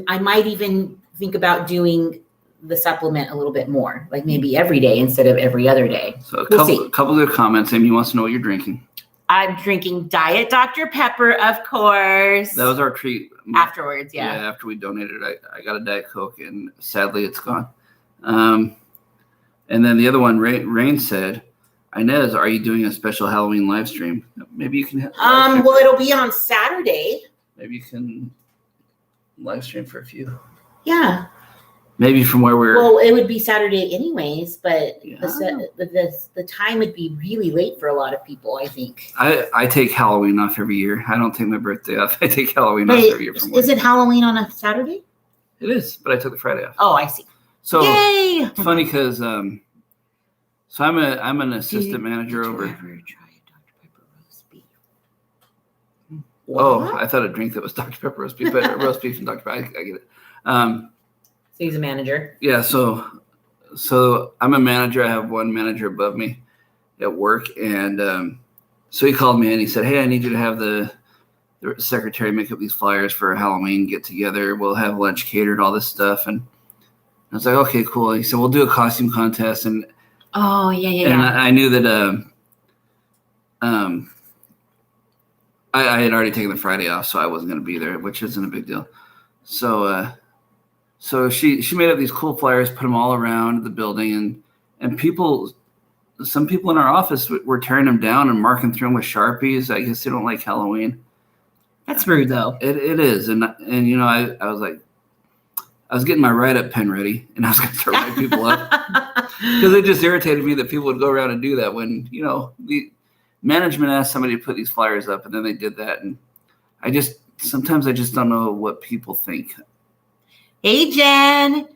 S1: I might even think about doing the supplement a little bit more, like maybe every day instead of every other day.
S2: So a couple of comments. Amy wants to know what you're drinking.
S1: I'm drinking Diet Dr. Pepper, of course.
S2: That was our treat.
S1: Afterwards, yeah.
S2: After we donated, I got a Diet Coke, and sadly it's gone. And then the other one, Rain said, "Ines, are you doing a special Halloween live stream?" Maybe you can.
S1: Well, it'll be on Saturday.
S2: Maybe you can live stream for a few.
S1: Yeah.
S2: Maybe from where we're.
S1: Well, it would be Saturday anyways, but
S2: Yeah.
S1: the time would be really late for a lot of people, I think.
S2: I take Halloween off every year. I don't take my birthday off. I take Halloween
S1: But
S2: off every year.
S1: is it Halloween on a Saturday?
S2: It is, but I took the Friday off.
S1: Oh, I see.
S2: So
S1: Yay!
S2: it's funny because so I'm an assistant manager over.
S1: Did you ever try a Dr. Pepper roast beef?
S2: Oh,
S1: What?
S2: I thought a drink that was Dr. Pepper roast beef, but roast beef and Dr. Pepper. I get it.
S1: So he's a manager.
S2: Yeah, so I'm a manager. I have one manager above me at work, and so he called me and he said, "Hey, I need you to have the secretary make up these flyers for a Halloween get together. We'll have lunch catered, all this stuff." And I was like, "Okay, cool." He said, "We'll do a costume contest," and
S1: Oh, yeah.
S2: and I knew that I had already taken the Friday off, so I wasn't going to be there, which isn't a big deal. So she made up these cool flyers, put them all around the building, and some people in our office were tearing them down and marking through them with Sharpies. I guess they don't like Halloween.
S1: That's rude, though.
S2: It is, and you know, I was like, I was getting my write-up pen ready, and I was going to start writing people up because it just irritated me that people would go around and do that when, you know, the management asked somebody to put these flyers up, and then they did that, and sometimes I just don't know what people think.
S1: Hey, Jen.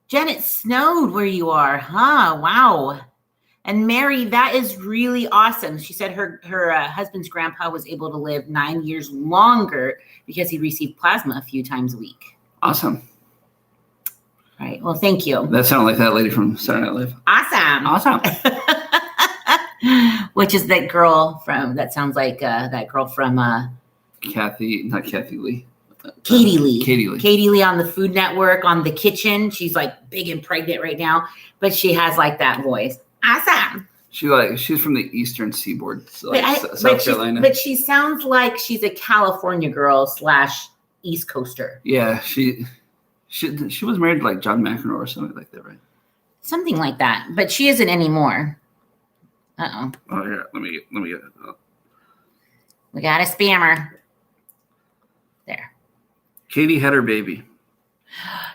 S1: Jen, it snowed where you are, huh? Wow. And Mary, that is really awesome. She said her husband's grandpa was able to live 9 years longer because he received plasma a few times a week.
S2: Awesome.
S1: Right. Well, thank you.
S2: That sounded like that lady from Saturday Night Live.
S1: Awesome. Which is that girl from, that sounds like that girl from
S2: Not Kathy Lee.
S1: Katie Lee.
S2: Katie Lee
S1: on the Food Network, on The Kitchen. She's like big and pregnant right now, but she has like that voice. Awesome.
S2: She's from the Eastern Seaboard, so like South Carolina.
S1: But she sounds like she's a California girl / East Coaster.
S2: Yeah, she was married to like John McEnroe or something like that, right?
S1: Something like that, but she isn't anymore. Uh-oh.
S2: Oh yeah, let me get it. Oh.
S1: We got a spammer. There.
S2: Katie had her baby.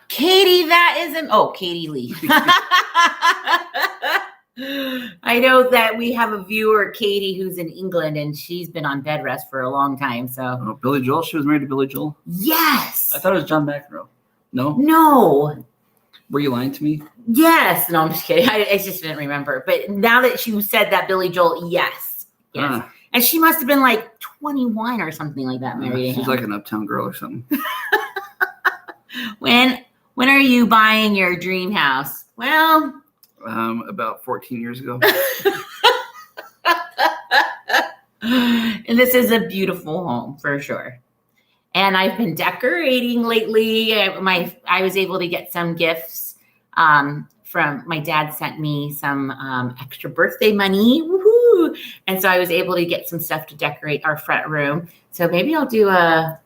S1: Katie, that isn't. Oh, Katie Lee. I know that we have a viewer, Katie, who's in England, and she's been on bed rest for a long time. So.
S2: Oh, Billy Joel. She was married to Billy Joel.
S1: Yes.
S2: I thought it was John McEnroe. No.
S1: No.
S2: Were you lying to me?
S1: Yes. No, I'm just kidding. I just didn't remember. But now that she said that, Billy Joel, yes. And she must have been like 21 or something like that, married to
S2: She's
S1: him.
S2: like an uptown girl or something.
S1: When are you buying your dream house? Well,
S2: about 14 years ago.
S1: And this is a beautiful home for sure. And I've been decorating lately. I was able to get some gifts from my dad sent me some extra birthday money. Woohoo! And so I was able to get some stuff to decorate our front room. So maybe I'll do a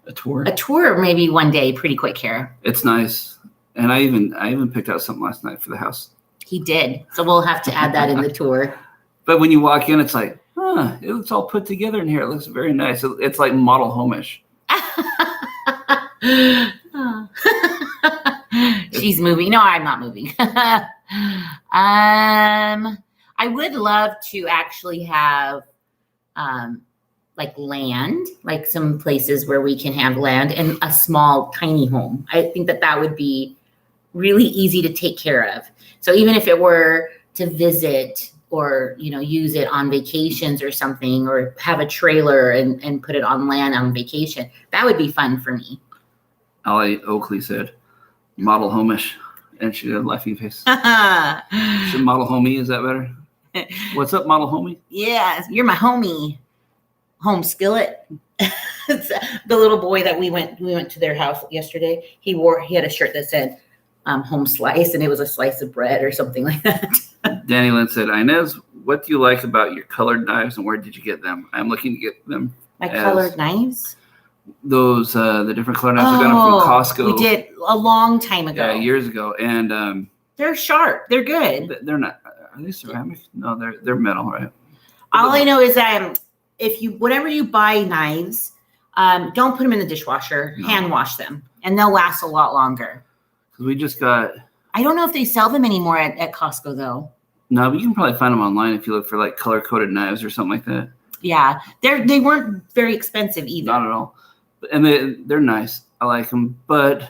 S2: A tour.
S1: A tour maybe one day, pretty quick here.
S2: It's nice. And I even picked out something last night for the house.
S1: He did. So we'll have to add that in the tour.
S2: But when you walk in, it's like, it looks all put together in here. It looks very nice. It's like model home-ish.
S1: She's moving. No, I'm not moving. I would love to actually have like land, like some places where we can have land and a small, tiny home. I think that would be really easy to take care of. So even if it were to visit or, use it on vacations or something, or have a trailer and put it on land on vacation, that would be fun for me.
S2: Ollie Oakley said, model home-ish. And she did a laughing face. Should model homie, is that better? What's up, model homie?
S1: Yeah, you're my homie. Home skillet. It's the little boy that we went to their house yesterday. He had a shirt that said home slice, and it was a slice of bread or something like that.
S2: Danny Lynn said, Inez, what do you like about your colored knives and where did you get them? I'm looking to get them.
S1: My colored knives?
S2: Those, the different colored knives, I got them from Costco.
S1: We did a long time ago.
S2: Yeah, years ago. And
S1: they're sharp. They're good.
S2: They're not, are they ceramic? No, they're metal, right?
S1: All I know is that whenever you buy knives, don't put them in the dishwasher. No. Hand wash them, and they'll last a lot longer.
S2: Because we just got.
S1: I don't know if they sell them anymore at Costco though.
S2: No, but you can probably find them online if you look for like color coded knives or something like that.
S1: Yeah, they weren't very expensive either.
S2: Not at all, and they're nice. I like them, but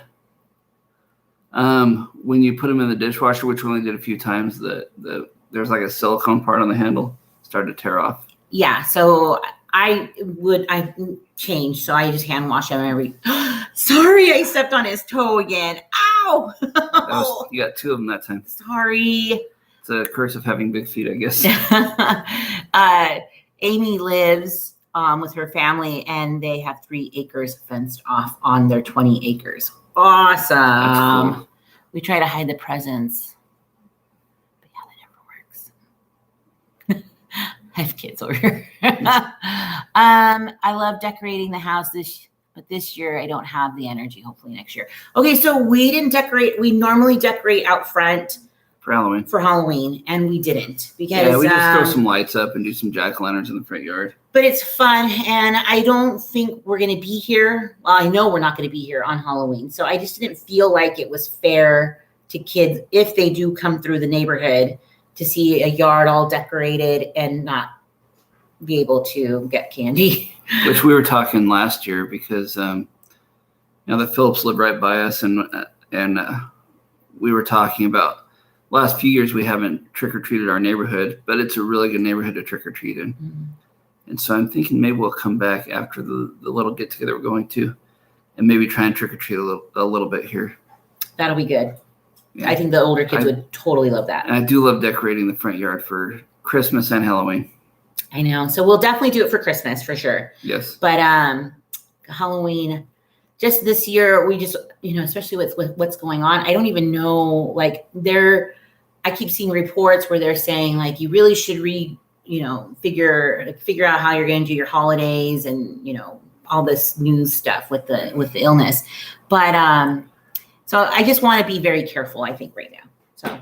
S2: when you put them in the dishwasher, which we only did a few times, there's like a silicone part on the handle started to tear off. Yeah, so I changed, so I just hand wash them every. Sorry, I stepped on his toe again. Ow! You got two of them that time. Sorry. It's a curse of having big feet, I guess. Amy lives with her family, and they have 3 acres fenced off on their 20 acres. Awesome. That's cool. We try to hide the presents. But yeah, that never works. I have kids over here. I love decorating the house but this year I don't have the energy. Hopefully next year. Okay, so we didn't decorate. We normally decorate out front for Halloween, and we didn't because we just throw some lights up and do some jack-o'-lanterns in the front yard. But
S1: it's fun, and I don't think we're going to be here. Well, I know we're not going to be here on Halloween, so I just didn't feel like it was fair to kids if they do come through the neighborhood to see a yard all decorated and not be able to get candy.
S2: Which we were talking last year because, the Phillips live right by us, and we were talking about last few years we haven't trick-or-treated our neighborhood, but it's a really good neighborhood to trick-or-treat in. Mm-hmm. And so I'm thinking maybe we'll come back after the little get-together we're going to and maybe try and trick-or-treat a little bit here.
S1: That'll be good. Yeah. I think the older kids would totally love that.
S2: And I do love decorating the front yard for Christmas and Halloween.
S1: I know. So we'll definitely do it for Christmas for sure.
S2: Yes.
S1: But Halloween, just this year, we just, especially with what's going on, I don't even know, I keep seeing reports where they're saying like, you really should figure out how you're going to do your holidays and, all this news stuff with the illness. But, so I just want to be very careful, I think, right now. So,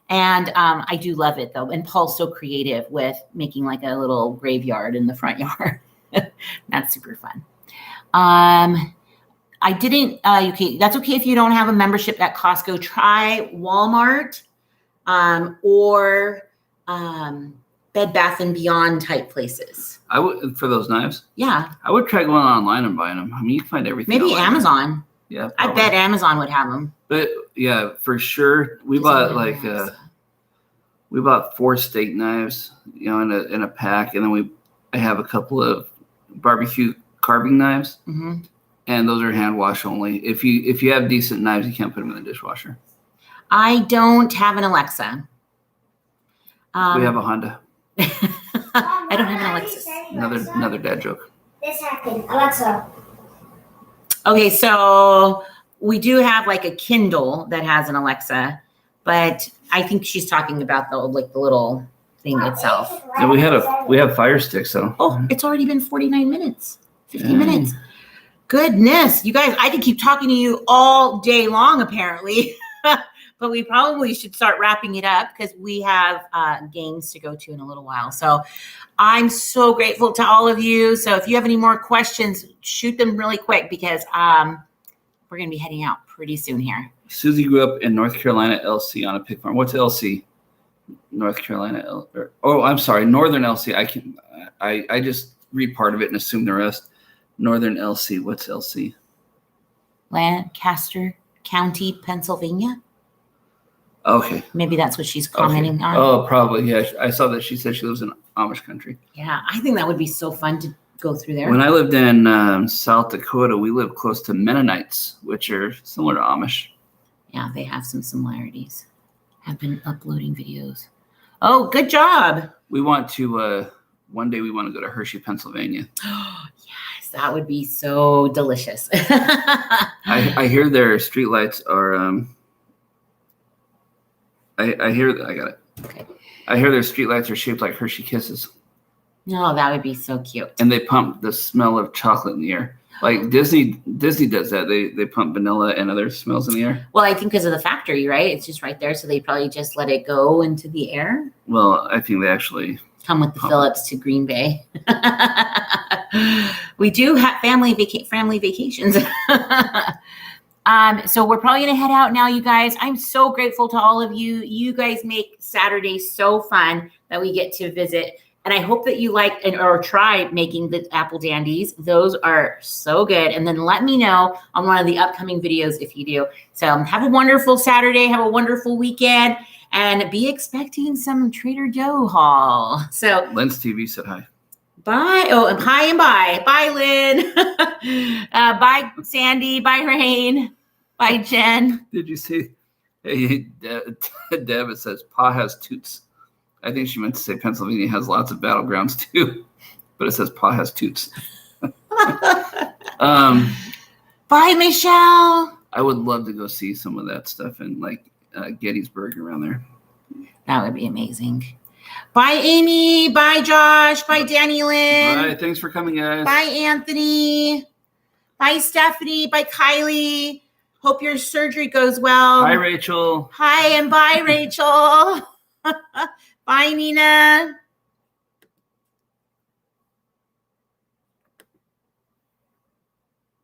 S1: and I do love it though. And Paul's so creative with making like a little graveyard in the front yard. That's super fun. I didn't, okay, that's okay if you don't have a membership at Costco. Try Walmart or Bed Bath & Beyond type places.
S2: I would, for those knives?
S1: Yeah.
S2: I would try going online and buying them. I mean, you can find everything.
S1: Maybe Amazon.
S2: Yeah.
S1: Probably. I bet Amazon would have them.
S2: But yeah, for sure. We bought we bought 4 steak knives, in a pack. And then I have a couple of barbecue carving knives. Mm-hmm. And those are hand wash only. If you have decent knives, you can't put them in the dishwasher.
S1: I don't have an Alexa.
S2: We have a Honda.
S1: I don't have an Alexa.
S2: Another dad joke.
S3: This happened. Alexa.
S1: Okay, so we do have like a Kindle that has an Alexa, but I think she's talking about the little thing itself.
S2: Yeah, we have Fire Stick, so.
S1: Oh, it's already been 49 minutes, 50 minutes. Goodness, you guys, I could keep talking to you all day long, apparently. But we probably should start wrapping it up because we have games to go to in a little while. So I'm so grateful to all of you. So if you have any more questions, shoot them really quick because we're going to be heading out pretty soon here.
S2: Susie grew up in North Carolina, LC, on a pig farm. What's LC? North Carolina. I'm sorry, Northern LC. I just read part of it and assume the rest. Northern LC. What's LC?
S1: Lancaster County, Pennsylvania.
S2: Okay.
S1: Maybe that's what she's commenting on.
S2: Oh, probably. Yeah. I saw that she said she lives in Amish country.
S1: Yeah, I think that would be so fun to go through there.
S2: When I lived in South Dakota, we lived close to Mennonites, which are similar to Amish.
S1: Yeah, they have some similarities. Have been uploading videos. Oh, good job.
S2: We want to, one day we want to go to Hershey, Pennsylvania.
S1: Yes, that would be so delicious.
S2: I hear their streetlights are, I hear their streetlights are shaped like Hershey Kisses.
S1: No, that would be so cute.
S2: And they pump the smell of chocolate in the air. Like Disney does that. They pump vanilla and other smells in the air.
S1: Well, I think because of the factory, right? It's just right there. So they probably just let it go into the air.
S2: Well, I think they actually
S1: come with the Phillips to Green Bay. We do have family vacations. So we're probably going to head out now, you guys. I'm so grateful to all of you. You guys make Saturdays so fun that we get to visit. And I hope that you like or try making the apple dandies. Those are so good. And then let me know on one of the upcoming videos if you do. So have a wonderful Saturday. Have a wonderful weekend. And be expecting some Trader Joe haul. So
S2: Lynn's TV said hi.
S1: Bye. Oh, and hi and bye. Bye, Lynn. Bye, Sandy. Bye, Rain. Bye, Jen.
S2: Did you see? Hey, Deb, it says, Pa has toots. I think she meant to say Pennsylvania has lots of battlegrounds too, but it says Pa has toots.
S1: Bye, Michelle.
S2: I would love to go see some of that stuff in like Gettysburg around there.
S1: That would be amazing. Bye, Amy. Bye, Josh. Bye, Danny Lynn.
S2: All right, thanks for coming, guys.
S1: Bye, Anthony. Bye, Stephanie. Bye, Kylie. Hope your surgery goes well.
S2: Hi, Rachel.
S1: Hi, and bye, Rachel. Bye, Nina.